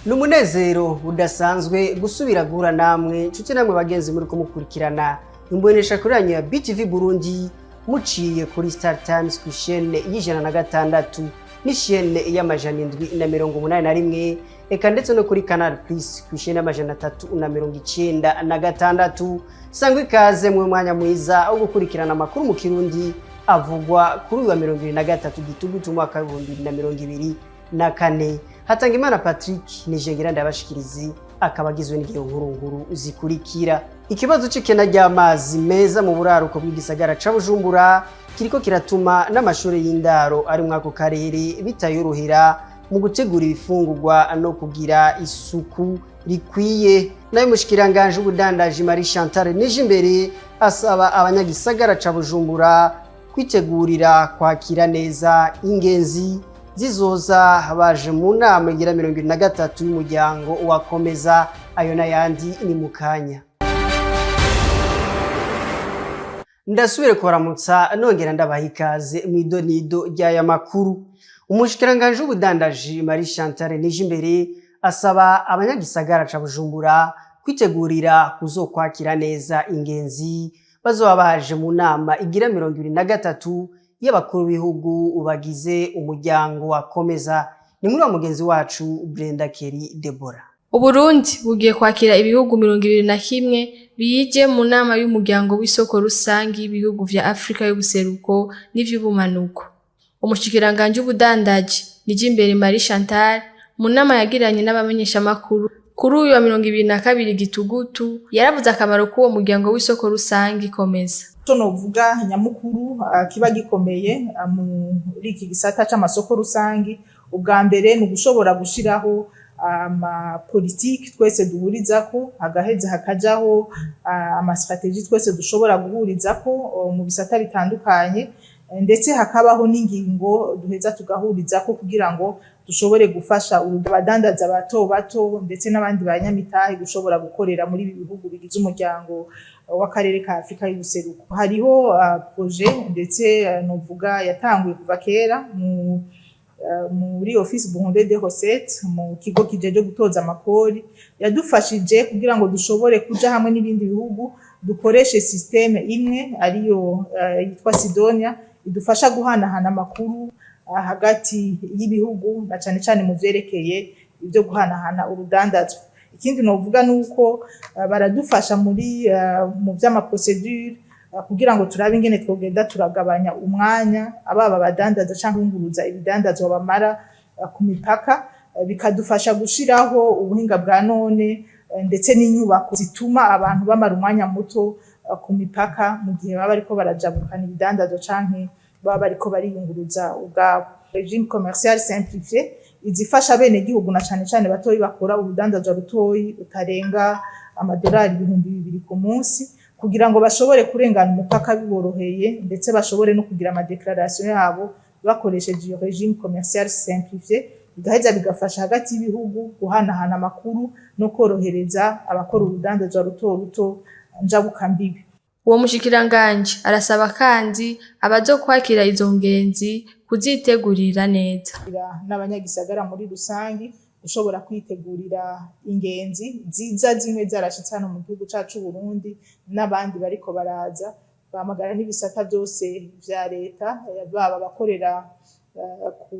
Numunezero udasanzwe gusubira guhura namwe nshuti namwe bagenzi muri kumukurikirana imbonesha kuri ya BTV Burundi muciye kuri Star Times ku chaîne y'106 ni chaîne y'781 eka ndetse no kuri Canal Plus ku chaîne y'396 sangwa ikaze mu mwanya mwiza wo gukurikirana amakuru mu Kirundi avugwa kuri wa 23 Gitugutu umwaka wa 2024 Hatangimana Patrick Nijengera ndabashikirizi akabagizwe n'igiyo nkuru zikurikira. Ikibazo c'ikena ry'amazi meza mu buraruko bw'igisagara ca Bujumbura kiriko kiratuma n'amashuri y'indaro ari mwako karere bitayorohera mu gutegura ibifungurwa no kugira isuku rikwiye. Nayo mushikiranganje ubudandaji Marie Chantal Nijimbere asaba abanyagisagara ca Bujumbura kwitegurira kwakira neza ingenzi zizoza baje mu nama igira 23 y'umuryango wakomeza ayo nayandi ni mukanya. Ndasubire kubaramutsa nongera ndabaha ikaze mu idonido ry'aya makuru. Umushikiranganje w'ubudandaji Marie Chantal Nijimbere asaba abanyagisagara ca Bujumbura kwitegurira kuzokwakira neza ingenzi bazoba baje mu nama igira 23 y'abakuru b'ibihugu ubagize umuryango wakomeza. Ni muri wa mugenzi wacu Brenda Kelly Deborah. Uburundi bugiye kwakira ibihugu 21 bije mu nama y'umuryango w'isoko rusangi y'ibihugu vya Afrika y'ubuseruko n'ivy'ubumanuko. Umushikiranganje w'ubudandaji Nijimbere Marie Chantal mu nama yagiranye n'abamenyesha makuru kuri uyu wa 22 Gitugutu yaravuze akamaro k'uwo muryango w'isoko rusangi komeza. Novuga nyamukuru kiba gikomeye muri iki gisata c'amasoko rusangi ubwa mbere ni gushobora gushiraho ama politique twese duhurizako hagaheze hakajaho ama strategie twese dushobora guhurizako mu bisata bitandukanye ndetse hakabaho n'ingingo duheza tugahurizako kugira ngo dushobore gufasha abadandaza bato ndetse n'abandi banyamitahe gushobora gukorera muri ibi bihugu bigize umuryango w'akarere ka Afrika y'ubuseruko. Hariho projet ndetse novuga yatanguye kuva kera muri Office Burundaise des Recettes mu kigo kijeje gutoza amakori yadufashije kugira ngo dushobore kuja hamwe n'ibindi bihugu dukoreshe systeme imwe ariyo yitwa Sidonia idufasha guhanahana amakuru hagati y'ibihugu na cyane mu vyerekeye ibyo guhanahana urudandazwa. Ikindi novuga nuko baradufasha muri mu vy'ama procedure kugira ngo turabe ingene twogenda turagabanya umwanya ababa badandaza canke bunguruza ibidandazwa bamara ku mipaka bikadufasha gushiraho ubuhinga bwa none ndetse n'inyubako zituma abantu bamara umwanya muto ku mipaka mu gihe baba bariko barajabukana ibidandazwa canke baba bariko bariyunguruza ubwabo. Régime commercial simplifié izifasha bene gihugu na cyane batoyi bakora ubudandazwa rutoyi utarenga amadolari 200 ku munsi kugira ngo bashobore kurengana umupaka biboroheye ndetse bashobore no kugira ama declaration yabo bakoresheje iyo régime commercial simplifié bigaheza bigafasha hagati y'ibihugu guhanahana amakuru no korohereza abakora ubudandazwa ruto njabuka mbibi. Uwo mushikiranganje arasaba kandi abazokwakira izo ngenzi kuzitegurira neza. N'abanyagisagara muri rusangi ushobora kwitegurira ingenzi ziza zimwe zarashitse hano mu gihugu cacu Burundi n'abandi bariko baraza bamagara n'ibisata byose vya leta baba bakorera ku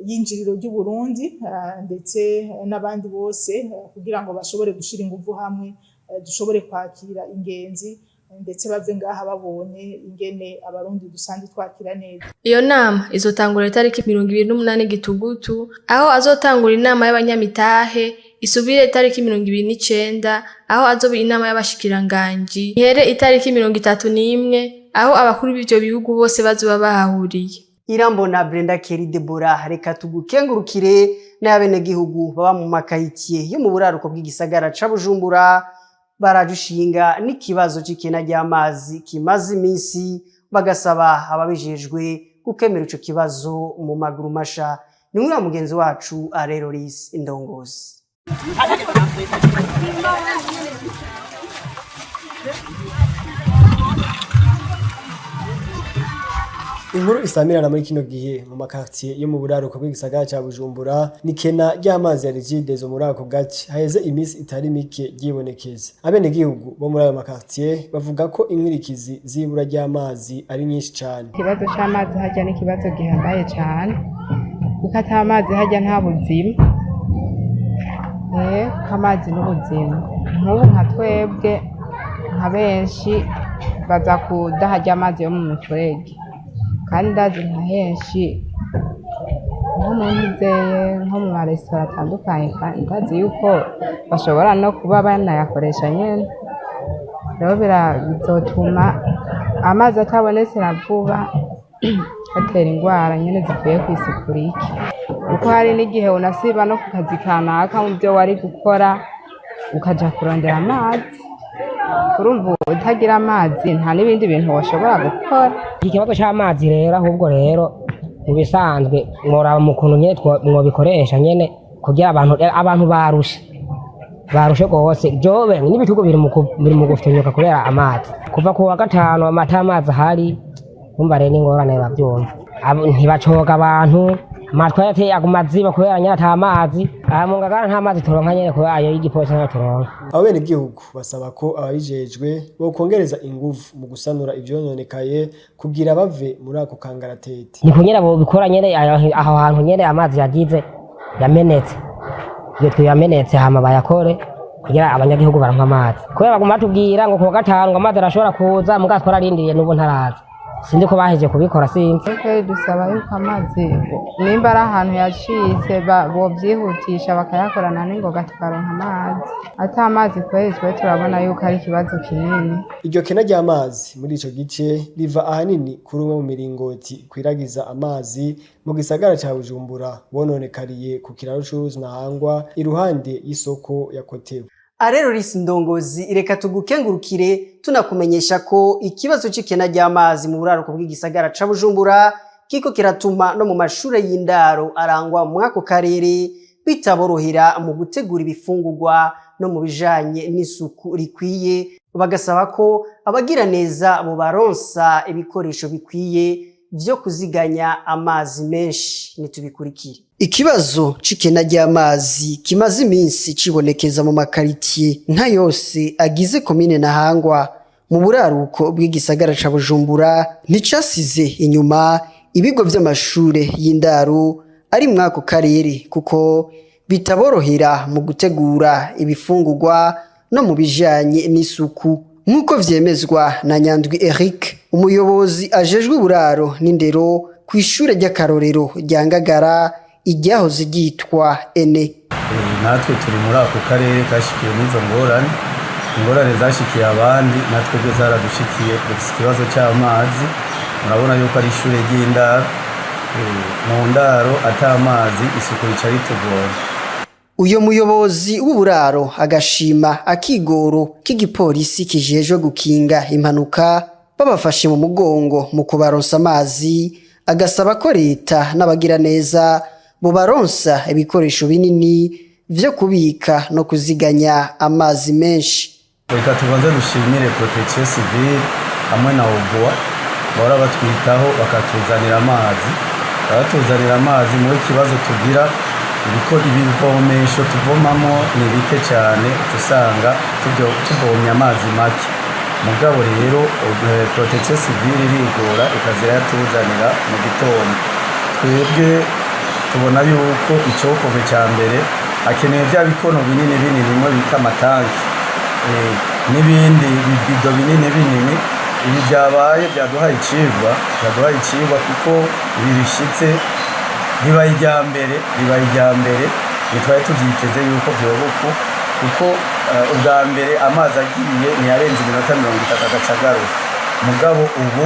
yinjiriro ry'u Burundi ndetse n'abandi bose kugira ngo bashobore gushira ingufu hamwe dushobore kwakira ingenzi ndetse bave ngaha babonye ingene abarundi dusanzwe twakira neza. Iyo nama izotangura itariki 28 Gitugutu aho azotangura inama y'abanyamitahe isubire itariki 29 aho azoba inama y'abashikiranganje ihere itariki 31 aho abakuru b'ivyo bihugu bose bazoba bahahuriye. Irambona Brenda Kelly Deborah reka tugukengurukire n'abene gihugu baba mu makayitiye yo mu buraruko bw'igisagara ca Bujumbura barajushinga n'ikibazo c'ikena ry'amazi kimaze iminsi bagasaba ababijejwe gukemera ico kibazo mu maguru masha. Ni muri mugenzi wacu Areroris Indongozi. Inkuru isamirana muri kino gihe mu makartier yo mu buraruko bw'igisagara ca Bujumbura ni kena ry'amazi ya Regideso muri ako gace haheze imisi itari mike ryibonekeza. Abenegihugu bo muri ayo makartier bavuga ko inkwirikizi z'ibura ry'amazi ari nyinshi cane. Ikibazo c'amazi harya n'ikibazo gihambaye cane kuko ata amazi harya nta buzima. Amazi n'ubuzima nk'ubu nka twebwe nka benshi baza kudaharya amazi yo mu mifurege kandi ndazi nka henshi nko mu maresitora atandukanye kandi ndazi yuko bashobora no kuba banayakoresha nyene rero bizotuma amazi atabonetse na vuba atera ingwara nyene zivuye kw'isuku rike kuko hari n'igihe unasiba no ku kazi kanaka mu byo wari gukora ukaja kurondera amazi urumva utagira amazi nta n'ibindi bintu washobora gukora. Ikibazo c'amazi rero ahubwo rero mu bisanzwe mworaba mu kuntu nyene mwobikoresha nyene kugira abantu barushe gose jobe n'ibitugu biri mu gufitinyuka kubera amazi kuva ku wa gatanu amazi ahari umva rero n'ingorane bavyumva ntibacoga abantu amatwa yateye agumaziba kubera nyene ata amazi mu ngagara nta mazi turonka nyene kubera ayo y'igipolisi nta turonka. Abenegihugu basaba ko ababijejwe bokongereza inguvu mu gusanura ivyononekaye kugira bave muri ako kangaratete. Ni kunyera bo bikora nyene aho hantu nyene amazi yagize yamenetse iyo tuyamenetse hama bayakore kugira abanyagihugu baronka amazi kubera baguma batubwira ngo ku wa gatanu amazi arashobora kuza muga twararindiriye n'ubu ntaraza sindi ko baheje kubikora sinzi. Dusaba yuko amazi nimba ari ahantu yacitse bovyihutisha bakayakorana n'ingoga tukaronka amazi ata amazi kwezwe turabona yuko ari ikibazo kinini. Iryo kena ry'amazi muri ico gice riva ahanini kuri umwe mu miringoti kwiragiza amazi mu gisagara ca Bujumbura bononekariye ku kiraro c'uruzi Ntahangwa iruhande y'isoko ya Kotebu. Arero Risi Ndongozi reka tugukengurukire tunakumenyesha ko ikibazo c'ikena ry'amazi mu buraruko bw'igisagara ca Bujumbura kiko kiratuma no mu mashure y'indaro arangwa mu ako karere bitaborohera mu gutegura ibifungurwa no mu bijanye n'isuku rikwiye bagasaba ko abagira neza bo baronsa ibikoresho bikwiye vyo kuziganya amazi menshi. Nitubikurikire. Ikibazo c'ikena ry'amazi kimaze iminsi cibonekeza mu makaritiye nka yose agize komine Ntahangwa mu buraruko bw'igisagara ca Bujumbura nticasize inyuma ibigo vy'amashure y'indaro ari mwako karere kuko bitaborohera mu gutegura ibifungurwa no mu bijanye n'isuku nk'uko vyemezwa na Nyandwi Eric umuyobozi ajejwe uburaro n'indero kw'ishure ry'akarorero rya Ngagara iryahoze ryitwa Ene. Natwe turi muri ako karere kashikiye n'izo ingorane zashikiye abandi natwe byo zaradushikiye dufite ikibazo cy'amazi murabona yuko ari ishure ry'indaro mu ndaro atamazi isuku rica ritugora. Uyo muyobozi w'uburaro agashima akigoro k'igipolisi kijejwe gukinga impanuka babafashe mu mugongo mu kubaronsa amazi agasaba ko leta n'abagira neza bo baronsa ibikoresho binini vyo kubika no kuziganya amazi menshi. Reka tubanze dushimire Protection Civile hamwe na Obuwa bahora batwitaho bakatuzanira amazi mu kibazo tugira ibivomesho tuvomamo ni bike cyane usanga tuvomye amazi make mugabo rero Protection Civile irigora ikazira yatuzanira mu gitondo twebwe tubona yuko icokobe cya mbere akeneye bya bikono binini mwe bita amatanki n'ibindi bibido binini ibi byabaye byaduhaye icibwa kuko ibi bishitse bibaye ijyambere nitwaye tubyiteze yuko byobuko kuko ubwa mbere amazi agiye ntiyarenze iminota 30 agacagaruka mugabo ubu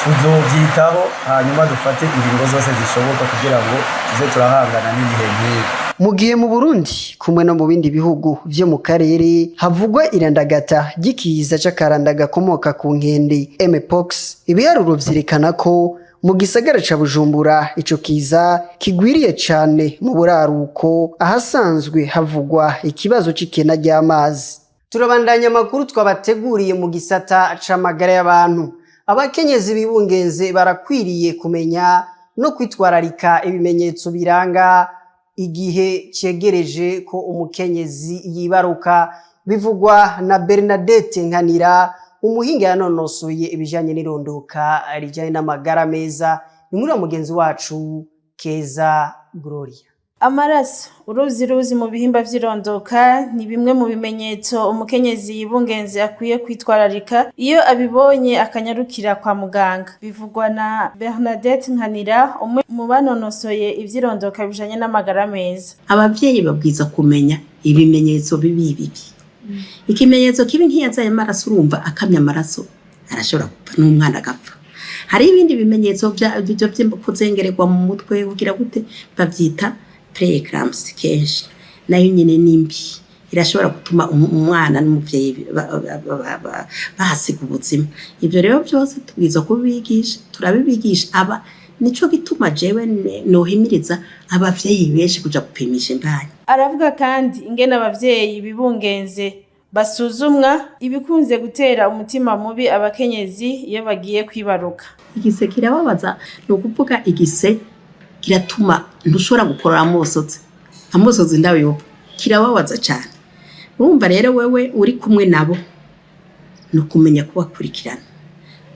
tuzobyitaho hanyuma dufate ingingo zose zishoboka kugira ngo tuze turahangana n'ibihe nk'ibi. Mu gihe mu Burundi kumwe no mu bindi bihugu vyo mu karere havugwa irandagata ry'ikiza c'akaranda gakomoka ku nkende Mpox, ibiharuro vyerekana ko mu gisagara ca Bujumbura ico kiza kigwiriye cane mu buraruko ahasanzwe havugwa ikibazo c'ikena ry'amazi. Turabandanya amakuru twabateguriye mu gisata c'amagara y'abantu. abakenyezi bibungenze barakwiriye kumenya no kwitwararika ibimenyetso biranga igihe cegereje ko umukenyezi yibaruka, bivugwa na Bernadette Nkanira, umuhinga yanonosoye ibijanye n'irondoka rijanye n'amagara meza. Ni muri mugenzi wacu Keza Gloria. Amaraso, uruzi mu bihimba vy'irondoka ni bimwe mu bimenyetso umukenyezi yibungenze akwiye kwitwararika iyo abibonye akanyarukira kwa muganga. Bivugwa na Bernadette Nkanira, umwe mu banonosoye ivyirondoka bijanye n'amagara meza. Abavyeyi babwiza kumenya ibimenyetso bibi. Ikimenyetso kibi nk'iyazaye amaraso, urumva akamya amaraso arashobora gupfa n'umwana agapfa. Hari ibindi bimenyetso byo kuzengererwa mu mutwe kugira gute bavyita preeclampsia, kenshi nayo nyine nimbi irashobora gutuma umwana n'umuvyeyi bahasiga ubuzima. Ivyo rero byose tubwiza kubigisha, turabibigisha aba nico gituma jewe nohimiriza abavyeyi benshi kuja gupimisha imbanyi. Aravuga kandi ingene abavyeyi bibungenze basuzumwa ibikunze gutera umutima mubi abakenyezi iyo bagiye kwibaruka. Igise kirababaza, no kuvuga igise kiratuma ntushobora gukorora amosozi ndayo, kirababaza cyane. Urumva rero wewe uri kumwe nabo no kumenya kubakurikirana.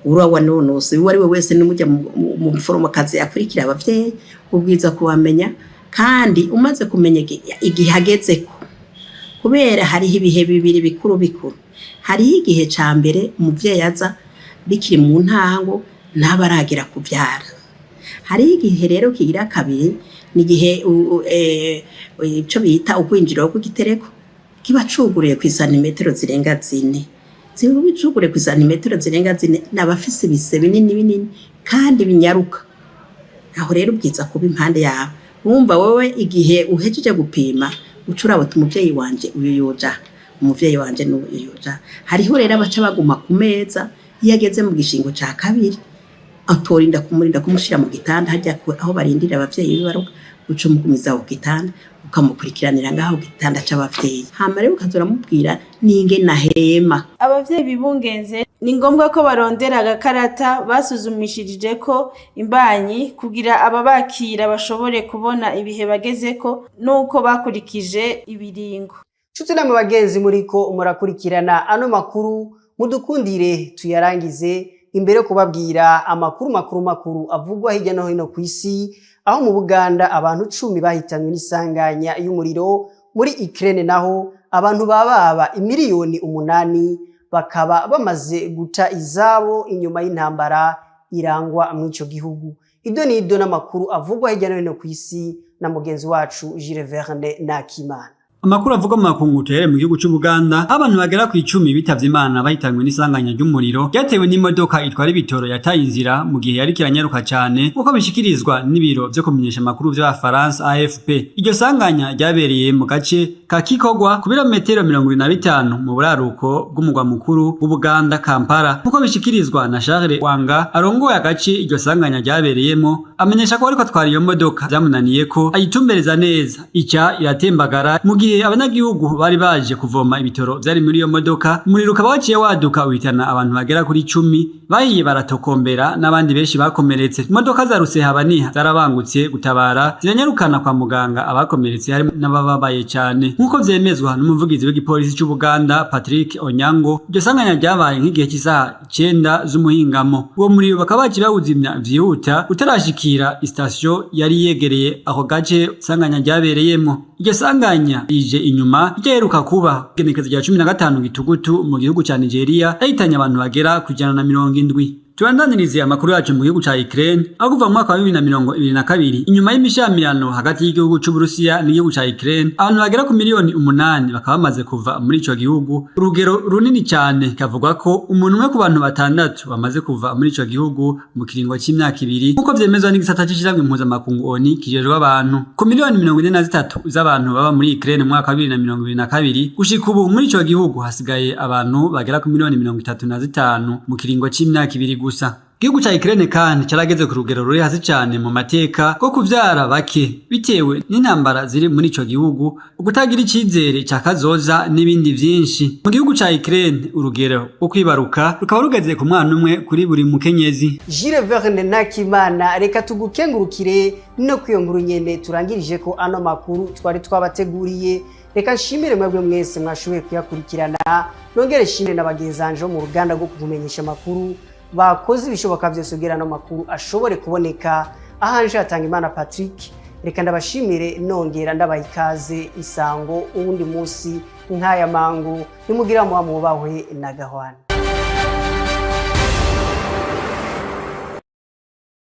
Urawa nonose uwo ari we wese n'umujya mu mforomokazi akurikira abavyeyi, ubwiza kubamenya kandi umaze kumenya igihe hagezeko, kubera hari ibihe bibiri bikuru. Hari igihe ca mbere umuvyeyi aza bikiri mu ntango ntabaragira kubyara. Hari igihe rero kigira kabiri, ni igihe ico bita ukwinjira kw'igitereko kiba cuguriye ku santimetero zirenga 4. Zibicugure ku santimetero zirenga 4 n'abafise ibise binini kandi binyaruka. Aho rero ubwiza kuba impande yawe. Wumva wowe igihe uhejeje gupima ucuraba umuvyeyi wanje uyoja, umuvyeyi wanje n'uyoja. Hariho rero abaca baguma ku meza iyo ageze mu gishingo ca kabiri, atorinda kumushira mu gitanda hajya aho barindira abavyeyi bibaruka, uco mugumiza ku gitanda ukamukurikiranira ngaho gitanda c'abavyeyi. Hama rero ukazora mubwira ninge nahema. Abavyeyi bibungenze ni ngombwa ko barondera agakarata basuzumishirije ko imbanyi kugira ababakira bashobore kubona ibihe bagezeko nuko bakurikije ibiringo. Nshuti namwe bagenzi muriko murakurikirana ano makuru, mudukundire tuyarangize imbere kubabwira amakuru avugwa hirya no hino ku isi, aho mu Buganda abantu 10 bahitanywe n'isanganya y'umuriro, muri Ukraine naho abantu bababa imiliyoni 8 bakaba bamaze guta izabo inyuma y'intambara irangwa mu ico gihugu. Ibyo ni ibyo n'amakuru avugwa hirya no hino ku isi na mugenzi wacu Jules Verne Nakimana. Amakuru avuga mu makungu tere mu gihugu cy'u Buganda, abantu bagera ku 10 bitavye Imana bahitanywe n'isanganya ry'umuriro ryatewe n'imodoka itwara ibitoro yataye inzira mu gihe yari kiranyaruka cyane, uko bishikirizwa n'ibiro byo kumenyesha amakuru by'Abafaransa AFP. Iryo sanganya ryabereye mu gace ka Kikogwa ku birometero 25 mu buraruko bw'umugwa mukuru w'u Buganda Kampala, uko bishikirizwa na Charles Wanga arongoye agace iryo sanganya ryabereyemo. Amenyesha ko ariko atwara iyo modoka byamunaniye ko ayitumbereza neza, icya iratembagara mu gihe abanyagihugu bari baje kuvoma ibitoro byari muri iyo modoka. Umuriro ukaba waciye waduka uhitana abantu bagera kuri 10, bahiye baratokombera n'abandi benshi bakomeretse. Imodoka za Rusehabaniha zarabangutse gutabara ziranyarukana kwa muganga abakomeretse harimo n'abababaye cyane, nkuko vyemezwa n'umuvugizi w'igipolisi cy'u Buganda Patrick Onyango. Iryo sanganya ryabaye nk'igihe cy'isaha 9 z'umuhingamo. Uwo muriro bakaba bakibawuzimya vyihuta utarashikira station yari yegereye aho gace sanganya ryabereyemo. Iryo sanganya ije inyuma ryeruka kuba genekezo rya 15 gitugutu mu gihugu cya Nigeria, yahitanye abantu bagera ku 170. Tubandanirize amakuru yacu mu gihugu ca Ukraine, aho kuva mu mwaka wa 2022 inyuma y'imishamirano hagati y'igihugu cy'u Burusiya n'igihugu ca Ukraine, abantu bagera ku miliyoni 8 bakaba bamaze kuva muri ico gihugu. Urugero runini cyane kavuga ko umuntu umwe ku bantu 6 bamaze kuva muri ico gihugu mu kiringo c'imyaka 2, nkuko vyemezwa n'igisata c'ishiramwe mpuzamakungu ONU kijejwe abantu. Ku miliyoni 43 z'abantu baba muri Ukraine mu mwaka wa 2022, gushika ubu muri ico gihugu hasigaye abantu bagera ku miliyoni 35 mu kiringo c'imyaka 2 gusa. Igihugu ca Ukraine kandi carageze ku rugero ruri hasi cyane mu mateka ko kuvyara bake bitewe n'intambara ziri muri ico gihugu, ugutagira icizere ca kazoza n'ibindi vyinshi. Mu gihugu ca Ukraine urugero rwo kwibaruka rukaba rugeze ku mwana umwe kuri buri mukenyezi. Jules Verne Nakimana, reka tugukengurukire no kwiyongura nyene turangirije ko ano makuru twari twabateguriye. Reka nshimire mwebwe mwese mwashoboye kuyakurikirana, nongere nshimire n'abagenzanje mu ruganda rwo kumenyesha makuru bakoze ibishoboka byose kugira ano makuru ashobore kuboneka. Ahanje Hatangimana Patrick, reka ndabashimire nongera ndabaha ikaze isango uwundi munsi nk'aya mangu, nimugira muba mubahwe na gahwana.